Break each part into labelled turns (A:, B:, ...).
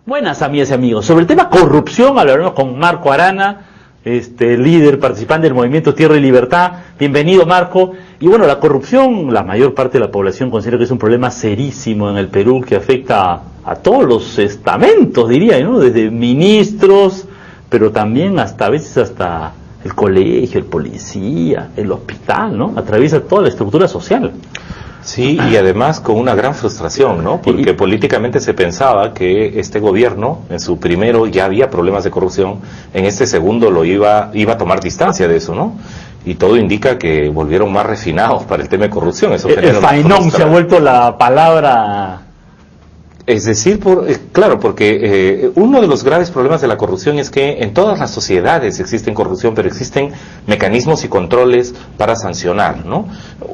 A: Buenas, amigas y amigos. Sobre el tema corrupción hablaremos con Marco Arana, líder participante del movimiento Tierra y Libertad. Bienvenido, Marco. Y bueno, la corrupción, la mayor parte de la población considera que es un problema serísimo en el Perú que afecta a todos los estamentos, diría, ¿no? Desde ministros, pero también hasta a veces hasta el colegio, el policía, el hospital, ¿no? Atraviesa toda la estructura social.
B: Sí, y además con una gran frustración, ¿no? Porque políticamente se pensaba que este gobierno, en su primero ya había problemas de corrupción, en este segundo lo iba a tomar distancia de eso, ¿no? Y todo indica que volvieron más refinados para el tema de corrupción. Eso
A: el faenón se ha vuelto la palabra.
B: Es decir, claro, porque uno de los graves problemas de la corrupción es que en todas las sociedades existen corrupción, pero existen mecanismos y controles para sancionar, ¿no?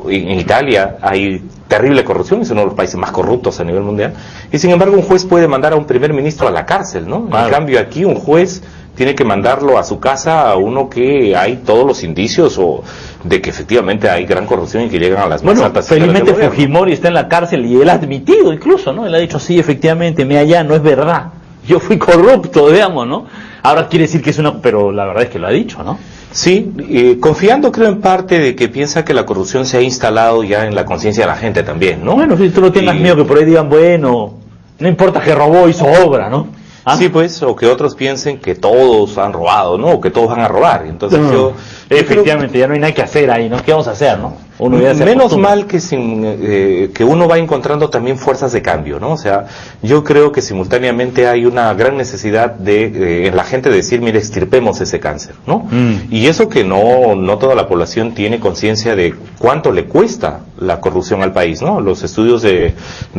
B: En Italia hay terrible corrupción, es uno de los países más corruptos a nivel mundial, y sin embargo un juez puede mandar a un primer ministro a la cárcel, ¿no? Claro. En cambio aquí un juez tiene que mandarlo a su casa a uno que hay todos los indicios o de que efectivamente hay gran corrupción y que llegan a las más altas.
A: Felizmente Fujimori está en la cárcel y él ha admitido incluso, ¿no? Él ha dicho, sí, efectivamente, allá no es verdad, yo fui corrupto, digamos, ¿no? Ahora quiere decir que es una... pero la verdad es que lo ha dicho, ¿no?
B: Sí, confiando creo en parte de que piensa que la corrupción se ha instalado ya en la conciencia de la gente también, ¿no?
A: Bueno, si tú no tengas miedo que por ahí digan, bueno, no importa que robó, hizo obra, ¿no? ¿Ah?
B: Sí, pues, o que otros piensen que todos han robado, ¿no? O que todos van a robar. Entonces
A: efectivamente, ya no hay nada que hacer ahí, ¿no? ¿Qué vamos a hacer, no?
B: Menos mal que que uno va encontrando también fuerzas de cambio, ¿no? O sea, yo creo que simultáneamente hay una gran necesidad en la gente de decir, mire, extirpemos ese cáncer, ¿no? Y eso que no toda la población tiene conciencia de cuánto le cuesta la corrupción al país, ¿no? Los estudios de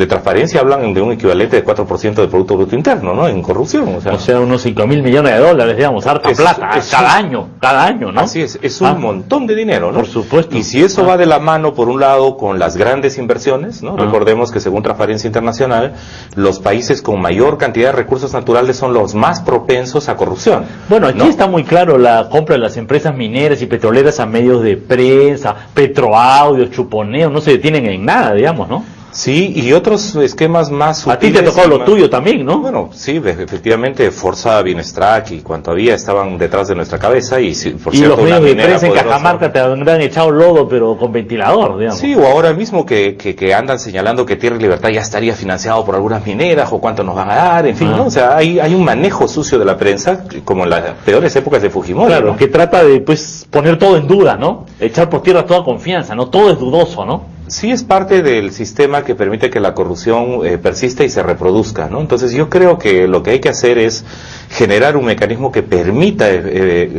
B: transparencia hablan de un equivalente de 4% del Producto Bruto Interno, ¿no? En corrupción,
A: o sea unos 5.000 millones de dólares, digamos, harta plata, cada año, ¿no?
B: Así es un montón de dinero, ¿no?
A: Por supuesto.
B: Y si eso va de la mano, por un lado, con las grandes inversiones, ¿no? Recordemos que según Transparencia Internacional, los países con mayor cantidad de recursos naturales son los más propensos a corrupción.
A: Bueno, aquí está muy claro la compra de las empresas mineras y petroleras a medios de prensa, Petroaudios, Chuponeo, no se detienen en nada, digamos, ¿no?
B: Sí, y otros esquemas más
A: sutiles. A ti te tocó lo tuyo también, ¿no?
B: Bueno, sí, efectivamente, Forza, Bienestrac y cuanto había estaban detrás de nuestra cabeza y, por cierto,
A: los medios de prensa en Cajamarca te habrán echado lodo, pero con ventilador, digamos.
B: Sí, o ahora mismo que andan señalando que Tierra y Libertad ya estaría financiado por algunas mineras o cuánto nos van a dar, en fin, ¿no? O sea, hay un manejo sucio de la prensa, como en las peores épocas de Fujimori.
A: Claro,
B: ¿no?
A: Que trata de, pues, poner todo en duda, ¿no? Echar por tierra toda confianza, ¿no? Todo es dudoso, ¿no?
B: Sí, es parte del sistema que permite que la corrupción persista y se reproduzca, ¿no? Entonces yo creo que lo que hay que hacer es generar un mecanismo que permita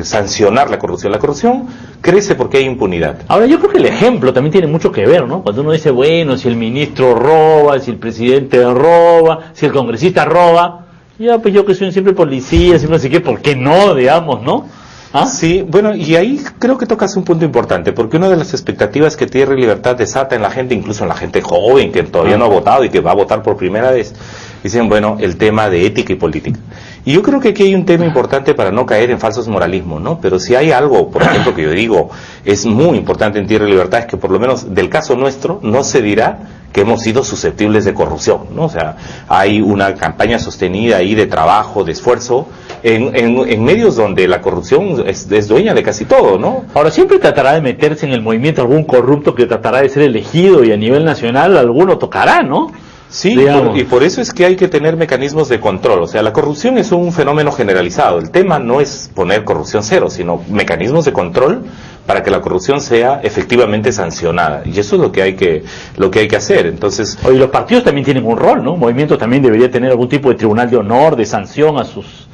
B: sancionar la corrupción. La corrupción crece porque hay impunidad.
A: Ahora, yo creo que el ejemplo también tiene mucho que ver, ¿no? Cuando uno dice, bueno, si el ministro roba, si el presidente roba, si el congresista roba, ya, pues yo que soy siempre policía, siempre así que, ¿por qué no, digamos, no? ¿Ah?
B: Sí, bueno, y ahí creo que tocas un punto importante, porque una de las expectativas que Tierra y Libertad desata en la gente, incluso en la gente joven que todavía no ha votado y que va a votar por primera vez, dicen, bueno, el tema de ética y política. Y yo creo que aquí hay un tema importante para no caer en falsos moralismos, ¿no? Pero si hay algo, por ejemplo, que yo digo es muy importante en Tierra y Libertad, es que por lo menos del caso nuestro no se dirá que hemos sido susceptibles de corrupción, ¿no? O sea, hay una campaña sostenida ahí de trabajo, de esfuerzo, en medios donde la corrupción es dueña de casi todo, ¿no?
A: Ahora, siempre tratará de meterse en el movimiento algún corrupto que tratará de ser elegido y a nivel nacional alguno tocará, ¿no?
B: Sí, y por eso es que hay que tener mecanismos de control. O sea, la corrupción es un fenómeno generalizado. El tema no es poner corrupción cero, sino mecanismos de control para que la corrupción sea efectivamente sancionada. Y eso es lo que hay que hacer. Entonces,
A: y los partidos también tienen un rol, ¿no? Un movimiento también debería tener algún tipo de tribunal de honor, de sanción a sus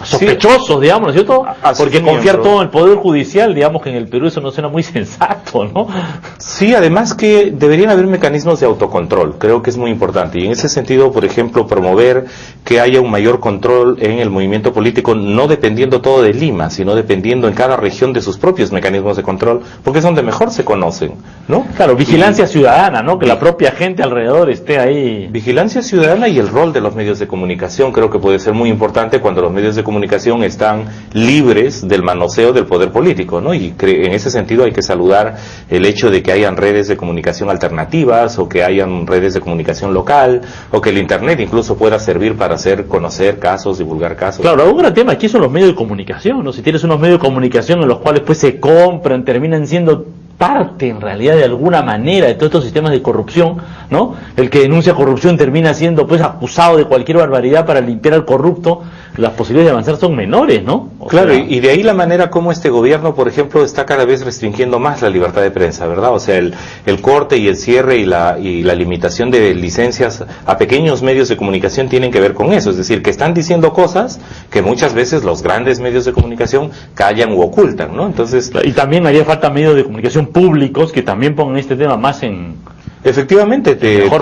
A: sospechosos, digamos, ¿no es cierto? Porque confiar todo en el Poder Judicial, digamos que en el Perú eso no suena muy sensato, ¿no?
B: Sí, además que deberían haber mecanismos de autocontrol, creo que es muy importante. Y en ese sentido, por ejemplo, promover que haya un mayor control en el movimiento político, no dependiendo todo de Lima, sino dependiendo en cada región de sus propios mecanismos de control, porque es donde mejor se conocen, ¿no?
A: Claro, vigilancia ciudadana, ¿no? Que la propia gente alrededor esté ahí.
B: Vigilancia ciudadana y el rol de los medios de comunicación creo que puede ser muy importante cuando los medios de comunicación están libres del manoseo del poder político, ¿no? Y en ese sentido hay que saludar el hecho de que hayan redes de comunicación alternativas, o que hayan redes de comunicación local, o que el Internet incluso pueda servir para hacer conocer casos, divulgar casos.
A: Claro, un gran tema aquí son los medios de comunicación, ¿no? Si tienes unos medios de comunicación en los cuales pues se compran, terminan siendo parte en realidad de alguna manera de todos estos sistemas de corrupción, ¿no? El que denuncia corrupción termina siendo pues acusado de cualquier barbaridad para limpiar al corrupto, las posibilidades de avanzar son menores, ¿no?
B: Claro, y de ahí la manera como este gobierno, por ejemplo, está cada vez restringiendo más la libertad de prensa, ¿verdad? O sea, el corte y el cierre y la limitación de licencias a pequeños medios de comunicación tienen que ver con eso, es decir, que están diciendo cosas que muchas veces los grandes medios de comunicación callan u ocultan, ¿no? Entonces,
A: y también haría falta medios de comunicación públicos que también pongan este tema más en...
B: Efectivamente, TNT,
A: ¿no?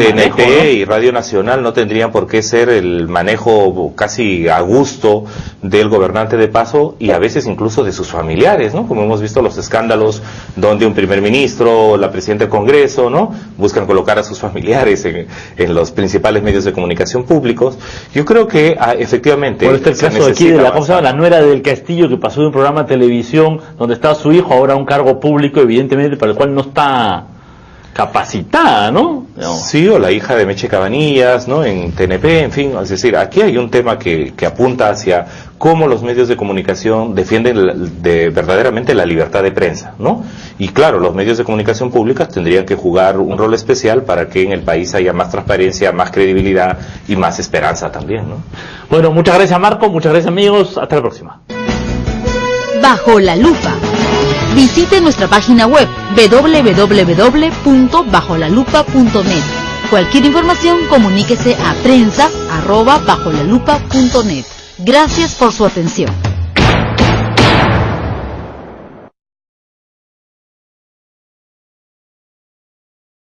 B: y Radio Nacional no tendrían por qué ser el manejo casi a gusto del gobernante de paso, y a veces incluso de sus familiares, ¿no? Como hemos visto los escándalos donde un primer ministro, la presidenta del Congreso, ¿no? Buscan colocar a sus familiares en los principales medios de comunicación públicos. Yo creo que efectivamente...
A: Por este el caso aquí de la nuera del Castillo, que pasó de un programa de televisión donde estaba su hijo, ahora un cargo público, evidentemente para el cual no está capacitada, ¿no?
B: Sí, o la hija de Meche Cabanillas, ¿no? En TNP, en fin, es decir, aquí hay un tema que apunta hacia cómo los medios de comunicación defienden verdaderamente la libertad de prensa, ¿no? Y claro, los medios de comunicación públicas tendrían que jugar un rol especial para que en el país haya más transparencia, más credibilidad y más esperanza también, ¿no?
A: Bueno, muchas gracias, Marco, muchas gracias, amigos, hasta la próxima.
C: Bajo la Lupa. Visite nuestra página web www.bajolalupa.net. Cualquier información, comuníquese a prensa@bajolalupa.net. Gracias por su atención.